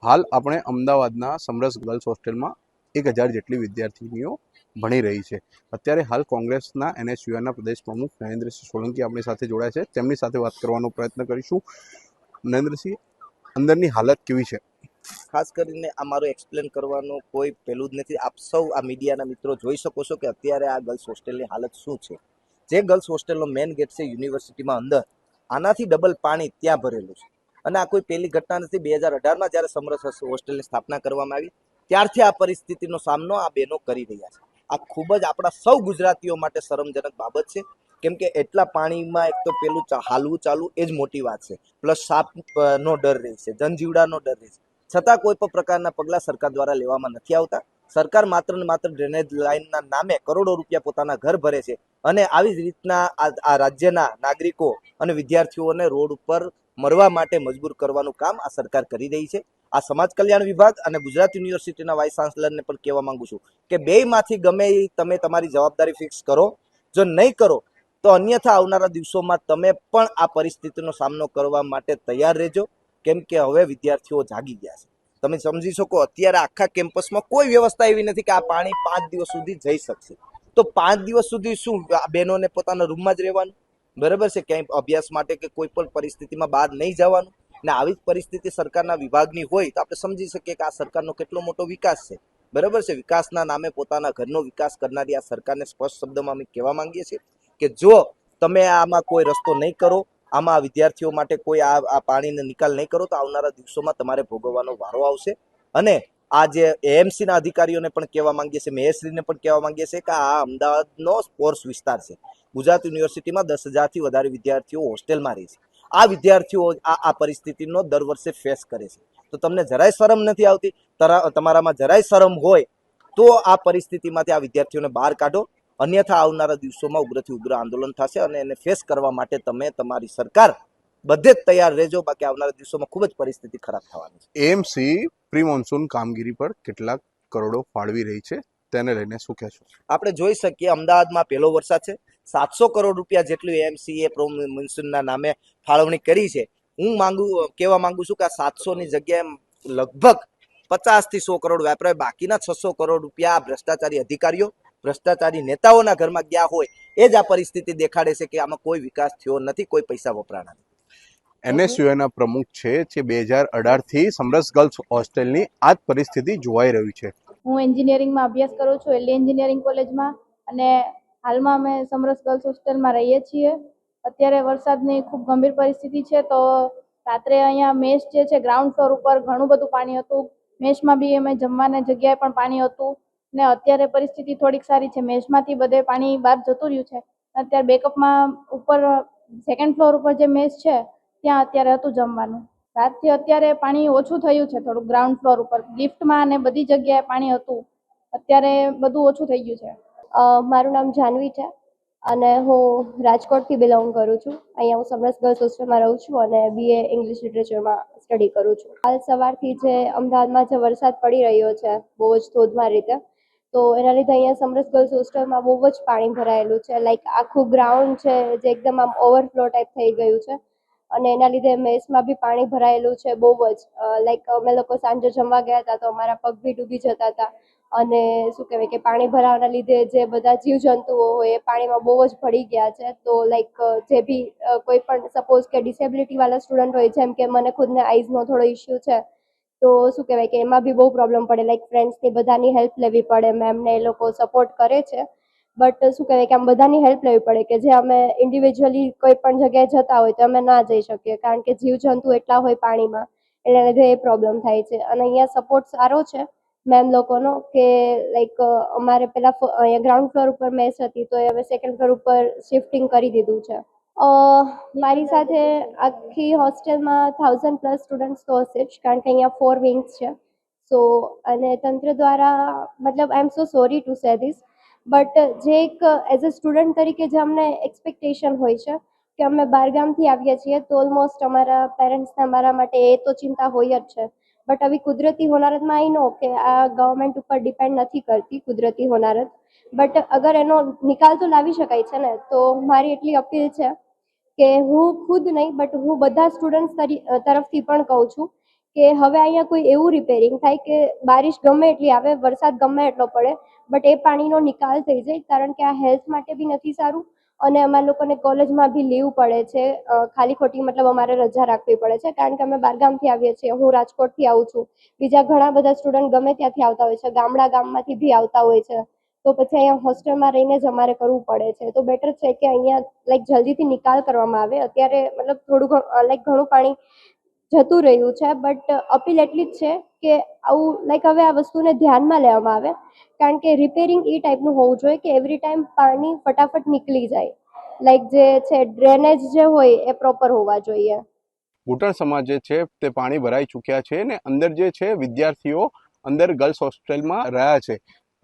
હાલ આપણે અમદાવાદના સમરસ ગર્લ્સ હોસ્ટેલમાં 1000 જેટલી વિદ્યાર્થીનીઓ ભણી રહી છે. અત્યારે હાલ કોંગ્રેસના NSUના પ્રદેશ પ્રમુખ નરેન્દ્રસિંહ સોલંકી આપણી સાથે જોડાયા છે. તેમની સાથે વાત કરવાનો પ્રયત્ન કરીશું. નરેન્દ્રસિંહ, અંદરની હાલત કેવી છે? ખાસ કરીને આ મારું એક્સપ્લેન કરવાનું કોઈ પહેલું જ નથી. આપ સૌ આ મીડિયાના મિત્રો જોઈ શકો છો કે અત્યારે આ ગર્લ્સ હોસ્ટેલની હાલત શું છે. જે ગર્લ્સ હોસ્ટેલનો મેઇન ગેટ છે યુનિવર્સિટીમાં અંદર, આનાથી ડબલ પાણી ત્યાં ભરેલું છે. અને આ કોઈ પહેલી ઘટના નથી. 2018માં જ્યારે સમરસ હોસ્ટેલની સ્થાપના કરવામાં આવી ત્યારથી આ પરિસ્થિતિનો સામનો આ બહેનો કરી રહ્યા છે. આ ખૂબ જ આપણા સૌ ગુજરાતીઓ માટે શરમજનક બાબત છે. કેમ કે એટલા પાણીમાં એક તો પેલું હાલવું ચાલવું એ જ મોટી વાત છે, પ્લસ સાપનો ડર રહે છે, જનજીવડાનો ડર રહે છે. છતાં કોઈ પણ પ્રકારના પગલાં સરકાર દ્વારા લેવામાં નથી આવતા. સરકાર માત્ર ને માત્ર ડ્રેનેજ લાઇનના નામે કરોડો રૂપિયા પોતાના ઘર ભરે છે અને આવી જ રીતના આ રાજ્યના નાગરિકો અને વિદ્યાર્થીઓને રોડ ઉપર મરવા માટે મજબૂર કરવાનું કામ આ સરકાર કરી રહી છે. આ સમાજ કલ્યાણ વિભાગ અને ગુજરાત યુનિવર્સિટીના વાઇસ ચાન્સલરને પણ કહેવા માંગુ છું કે બેયમાંથી ગમે તમે તમારી જવાબદારી ફિક્સ કરો. જો નહીં કરો તો અન્યથા આવનારા દિવસોમાં તમે પણ આ પરિસ્થિતિનો સામનો કરવા માટે તૈયાર રહેજો. કેમ કે હવે વિદ્યાર્થીઓ જાગી ગયા છે. તમે સમજી શકો અત્યારે આખા કેમ્પસમાં કોઈ વ્યવસ્થા એવી નથી કે આ પાણી 5 દિવસ સુધી જઈ શકશે. તો 5 દિવસ સુધી શું આ બહેનોને પોતાના રૂમમાં જ રહેવાનું? બરાબર છે, ક્યાંય અભ્યાસ માટે કે કોઈ પણ પરિસ્થિતિમાં બહાર નહીં જવાનું. ને આવી જ પરિસ્થિતિ સરકારના વિભાગની હોય તો આપણે સમજી શકીએ કે આ સરકારનો કેટલો મોટો વિકાસ છે. બરાબર છે, વિકાસના નામે પોતાના ઘરનો વિકાસ કરનારી આ સરકારને સ્પષ્ટ શબ્દમાં અમે કહેવા માંગીએ છીએ કે જો તમે આમાં કોઈ રસ્તો નહીં કરો, આમાં વિદ્યાર્થીઓ માટે કોઈ આ પાણીનો નિકાલ નહીં કરો તો આવનારા દિવસોમાં તમારે ભોગવવાનો વારો આવશે. અને આ જે AMCના અધિકારીઓને પણ કહેવા માંગીએ છીએ, મેયરશ્રીને પણ કહેવા માંગીએ છીએ કે આ અમદાવાદનો સ્પોર્ટ્સ વિસ્તાર છે. ગુજરાત યુનિવર્સિટીમાં 10,000થી વધારે વિદ્યાર્થીઓ હોસ્ટેલમાં રહે છે. આ વિદ્યાર્થીઓ આ પરિસ્થિતિનો દર વર્ષે ફેસ કરે છે. તો તમને જરાય શરમ નથી આવતી? તમારામાં જરાય શરમ હોય તો આ પરિસ્થિતિમાંથી આ વિદ્યાર્થીઓને બહાર કાઢો. અન્યથા આવનારા દિવસોમાં ઉગ્રથી ઉગ્ર આંદોલન થશે અને એને ફેસ કરવા માટે તમે તમારી સરકાર બધે જ તૈયાર રહેજો. બાકી આવનારા દિવસોમાં ખૂબ જ પરિસ્થિતિ ખરાબ થવાની છે. AMC પ્રી મોન્સૂન કામગીરી પર કેટલાક કરોડો ફાળવી રહી છે, તેને લઈને શું કહેશો? આપણે જોઈ શકીએ અમદાવાદમાં પહેલો વરસાદ છે. 700 કરોડ રૂપિયા જેટલું AMCએ પ્રો મોન્સૂનના નામે ફાળવણી કરી છે. હું કહેવા માંગુ છું કે આ 700ની જગ્યાએ લગભગ 50થી 100 કરોડ વાપરાય. બાકીના 600 કરોડ રૂપિયા આ ભ્રષ્ટાચારી અધિકારીઓ, ભ્રષ્ટાચારી નેતાઓના ઘરમાં ગયા હોય એ જ આ પરિસ્થિતિ દેખાડે છે કે આમાં કોઈ વિકાસ થયો નથી, કોઈ પૈસા વપરાણા નથી. NSUના પ્રમુખ છે જે 2018થી સમરસ ગર્લ્સ હોસ્ટેલની આ જ પરિસ્થિતિ જોવાઈ રહી છે. હું એન્જિનિયરિંગમાં અભ્યાસ કરું છું, LD એન્જિનિયરિંગ કોલેજમાં, અને હાલમાં અમે સમરસ ગર્લ્સ હોસ્ટેલમાં રહીએ છીએ. અત્યારે વરસાદની ખૂબ ગંભીર પરિસ્થિતિ છે, તો રાત્રે અહીંયા મેસ જે છે ગ્રાઉન્ડ ફ્લોર ઉપર ઘણું બધું પાણી હતું. મેસમાં બી અમે જમવાની જગ્યાએ પણ પાણી હતું. ને અત્યારે પરિસ્થિતિ થોડીક સારી છે. મેસમાંથી બધે પાણી બહાર જતું રહ્યું છે. અત્યારે બેકઅપમાં ઉપર સેકન્ડ ફ્લોર ઉપર જે મેસ છે ત્યાં અત્યારે હતું જમવાનું. રાતથી અત્યારે પાણી ઓછું થયું છે, થોડું ગ્રાઉન્ડ ફ્લોર ઉપર લિફ્ટમાં અને બધી જગ્યાએ પાણી હતું. અત્યારે બધું ઓછું થઈ ગયું છે. મારું નામ જાનવી છે અને હું રાજકોટથી બિલોંગ કરું છું. અહીંયા હું સમરસ ગર્લ્સ હોસ્ટેલમાં રહું છું અને BA ઇંગ્લિશ લિટરેચરમાં સ્ટડી કરું છું. હાલ સવારથી જે અમદાવાદમાં જે વરસાદ પડી રહ્યો છે બહુ જ ધોધમાર રીતે, તો એના લીધે અહીંયા સમરસ ગર્લ્સ હોસ્ટેલમાં બહુ જ પાણી ભરાયેલું છે. લાઈક આખું ગ્રાઉન્ડ છે જે એકદમ આમ ઓવરફ્લો ટાઈપ થઈ ગયું છે. અને એના લીધે મેસમાં બી પાણી ભરાયેલું છે બહુ જ. લાઈક અમે લોકો સાંજે જમવા ગયા હતા તો અમારા પગ બી ડૂબી જતા હતા. અને શું કહેવાય કે પાણી ભરાવાના લીધે જે બધા જીવજંતુઓ હોય એ પાણીમાં બહુ જ ભળી ગયા છે. તો લાઈક જે બી કોઈ પણ સપોઝ કે ડિસેબિલિટીવાળા સ્ટુડન્ટ હોય, જેમ કે મને ખુદને આઈઝનો થોડો ઇસ્યુ છે, તો શું કહેવાય કે એમાં બી બહુ પ્રોબ્લેમ પડે. લાઈક ફ્રેન્ડ્સની બધાની હેલ્પ લેવી પડે. મેમને એ લોકો સપોર્ટ કરે છે, બટ શું કહેવાય કે આમ બધાની હેલ્પ લેવી પડે કે જે અમે ઇન્ડિવિજ્યુઅલી કોઈ પણ જગ્યાએ જતા હોય તો અમે ના જઈ શકીએ, કારણ કે જીવજંતુ એટલા હોય પાણીમાં, એના લીધે એ પ્રોબ્લેમ થાય છે. અને અહીંયા સપોર્ટ સારો છે મેમ લોકોનો કે લાઈક અમારે પહેલાં અહીંયા ગ્રાઉન્ડ ફ્લોર ઉપર મેસ હતી તો એ હવે સેકન્ડ ફ્લોર ઉપર શિફ્ટિંગ કરી દીધું છે. મારી સાથે આખી હોસ્ટેલમાં 1000+ સ્ટુડન્ટ્સ તો હશે જ, કારણ કે અહીંયા 4 વિંગ્સ છે. સો અને તંત્ર દ્વારા મતલબ I am so sorry to say this, but જે એક એઝ અ સ્ટુડન્ટ તરીકે જે અમને એક્સપેક્ટેશન હોય છે કે અમે બહારગામથી આવીએ છીએ તો ઓલમોસ્ટ અમારા પેરેન્ટ્સને અમારા માટે એ તો ચિંતા હોય જ છે. બટ આવી કુદરતી હોનારતમાં આઈ નો કે આ ગવર્મેન્ટ ઉપર ડિપેન્ડ નથી કરતી કુદરતી હોનારત, બટ અગર એનો નિકાલ તો લાવી શકાય છે ને. તો મારી એટલી અપીલ છે કે હું ખુદ નહીં બટ હું બધા સ્ટુડન્ટ્સ તરફથી પણ કહું છું કે હવે અહીંયા કોઈ એવું રિપેરિંગ થાય કે બારિશ ગમે એટલી આવે, વરસાદ ગમે એટલો પડે, બટ એ પાણીનો નિકાલ થઈ જાય, કારણ કે આ હેલ્થ માટે બી નથી સારું અને અમારા લોકોને કોલેજમાં બી લીવ પડે છે, ખાલી ખોટી મતલબ અમારે રજા રાખવી પડે છે, કારણ કે અમે બહારગામથી આવીએ છીએ. હું રાજકોટથી આવું છું, બીજા ઘણા બધા સ્ટુડન્ટ ગમે ત્યાંથી આવતા હોય છે, ગામમાંથી બી આવતા હોય છે, તો પછી અહીંયા હોસ્ટેલમાં રહીને જ અમારે કરવું પડે છે. તો બેટર છે કે અહીંયા લાઈક જલ્દીથી નિકાલ કરવામાં આવે. અત્યારે મતલબ થોડું લાઈક ઘણું પાણી જતું રહ્યું છે, બટ અપીલ એટલી જ છે કે આવું લાઈક હવે આ વસ્તુને ધ્યાનમાં લેવામાં આવે, કારણ કે રિપેરિંગ એ ટાઈપનું હોવું જોઈએ કે એવરી ટાઈમ પાણી ફટાફટ નીકળી જાય, લાઈક જે છે ડ્રેનેજ જે હોય એ પ્રોપર હોવા જોઈએ. ઘૂંટણ સમાજ જે છે તે પાણી ભરાઈ ચૂક્યા છે ને અંદર જે છે વિદ્યાર્થીઓ અંદર ગર્લ્સ હોસ્ટેલમાં રહ્યા છે.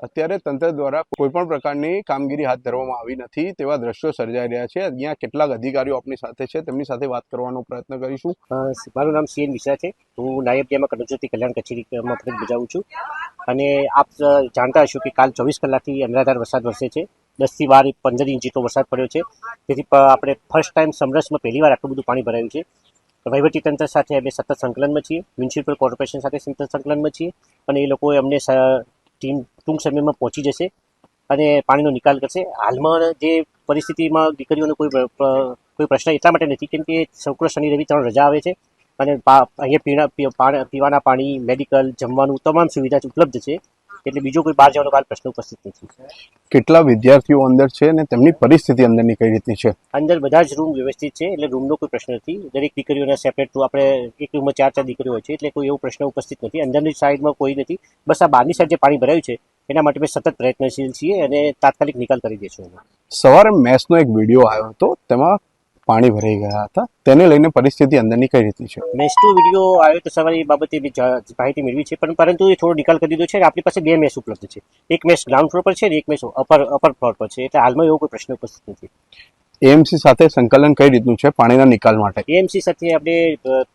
અત્યારે તંત્ર દ્વારા કોઈ પણ પ્રકારની કામગીરી હાથ ધરવામાં આવી નથી તેવા દ્રશ્યો સર્જાઈ રહ્યા છે. અહીંયા કેટલાક અધિકારીઓ આપણી સાથે છે, તેમની સાથે વાત કરવાનો પ્રયત્ન કરીશું. મારું નામ સીએન વિસા છે. હું નાયબ નિયામક અનુસૂચિત કલ્યાણ કચેરીમાં ફરજ બજાવું છું અને આપ જાણતા હશો કે કાલ 24 કલાકથી અનરાધાર વરસાદ વરસે છે. 10 થી 15 ઇંચ જેટલો વરસાદ પડ્યો છે. તેથી આપણે ફર્સ્ટ ટાઈમ સમરસમાં પહેલી વાર આટલું બધું પાણી ભરાયું છે. વહીવટી તંત્ર સાથે અમે સતત સંકલનમાં છીએ, મ્યુનિસિપલ કોર્પોરેશન સાથે સતત સંકલનમાં છીએ અને એ લોકોએ અમને ટીમ ટૂંક સમયમાં પહોંચી જશે અને પાણીનો નિકાલ કરશે. હાલમાં જે પરિસ્થિતિમાં દીકરીઓનો કોઈ પ્રશ્ન એટલા માટે નથી કેમ કે શુક્ર, શનિ, રવિ 3 રજા આવે છે અને અહીંયા પીવાના પાણી, મેડિકલ, જમવાનું તમામ સુવિધા ઉપલબ્ધ છે, એટલે બીજો કોઈ બહાર જવાનો પ્રશ્ન ઉપસ્થિત નથી. કેટલા વિદ્યાર્થીઓ અંદર છે ને તેમની પરિસ્થિતિ અંદરની કઈ રીતની છે? અંદર બધા જ રૂમ વ્યવસ્થિત છે, એટલે રૂમનો કોઈ પ્રશ્ન નથી. દરેક દીકરીઓના સેપરેટ આપણે એક રૂમમાં 4 દીકરીઓ હોય છે, એટલે કોઈ એવો પ્રશ્ન ઉપસ્થિત નથી. અંદરની સાઈડમાં કોઈ નથી. બસ આ બહારની સાઈડ જે પાણી ભરાયું છે એના માટે અમે સતત પ્રયત્નશીલ છીએ અને તાત્કાલિક નિકાલ કરી દઈશું. સવારે મેસનો એક વિડીયો આવ્યો હતો, તેમાં પાણી ભરાઈ ગયા હતા, તેને લઈને પરિસ્થિતિ અંદરની કઈ રીતની છે? મેસનો વિડીયો આવ્યો તો સવારે એ બાબતે માહિતી મેળવી છે, પરંતુ એ થોડો નિકાલ કરી દીધો છે. આપણી પાસે 2 મેસ ઉપલબ્ધ છે. એક મેસ ગ્રાઉન્ડ ફ્લોર પર છે અને એક મેસ અપર ફ્લોર પર છે, એટલે હાલમાં એવો કોઈ પ્રશ્ન ઉપસ્થિત નથી. એએમસી સાથે સંકલન કઈ રીતનું છે પાણીના નિકાલ માટે? એએમસી સાથે આપણે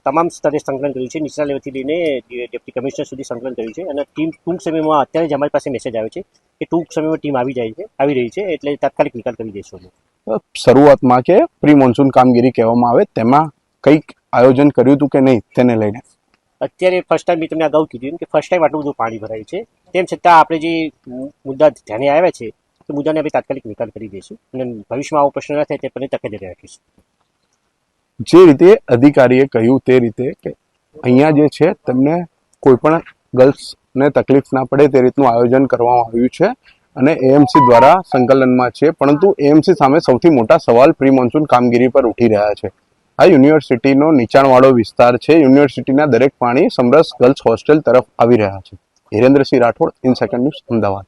તમામ સ્તરે સંકલન કર્યું છે, નીચલા લેવલથી લઈને ડેપ્યુટી કમિશનર સુધી સંકલન કર્યું છે અને ટીમ ટૂંક સમયમાં, અત્યારે જ અમારી પાસે મેસેજ આવ્યો છે કે ટૂંક સમયમાં ટીમ આવી રહી છે, એટલે તાત્કાલિક નિકાલ કરી દઈશું. શરૂઆતમાં કે પ્રી મોન્સૂન કામગીરી કહેવામાં આવે, તેમાં કંઈક આયોજન કર્યું હતું કે નહીં તેને લઈને? અત્યારે ફર્સ્ટ ટાઈમ મેં તમને અગાઉ કીધું કે ફર્સ્ટ ટાઈમ આટલું બધું પાણી ભરાયું છે, તેમ છતાં આપણે જે મુદ્દા ધ્યાને આવ્યા છે તે મુદ્દાને આપણે તાત્કાલિક નિકાલ કરી દઈશું અને ભવિષ્યમાં આવો પ્રશ્ન ન થાય તે પણ તકેદારી રાખીશું. જે રીતે અધિકારીએ કહ્યું તે રીતે કે અહીંયા જે છે તેમને કોઈ પણ ગર્લ્સને તકલીફ ના પડે તે રીતનું આયોજન કરવામાં આવ્યું છે અને એએમસી દ્વારા સંકલનમાં છે, પરંતુ એએમસી સામે સૌથી મોટા સવાલ પ્રી મોન્સૂન કામગીરી પર ઉઠી રહ્યા છે. આ યુનિવર્સિટીનો નીચાણવાળો વિસ્તાર છે. યુનિવર્સિટીના દરેક પાણી સમરસ ગર્લ્સ હોસ્ટેલ તરફ આવી રહ્યા છે. Hirendrasinh Rathod, in second news, Ahmedabad.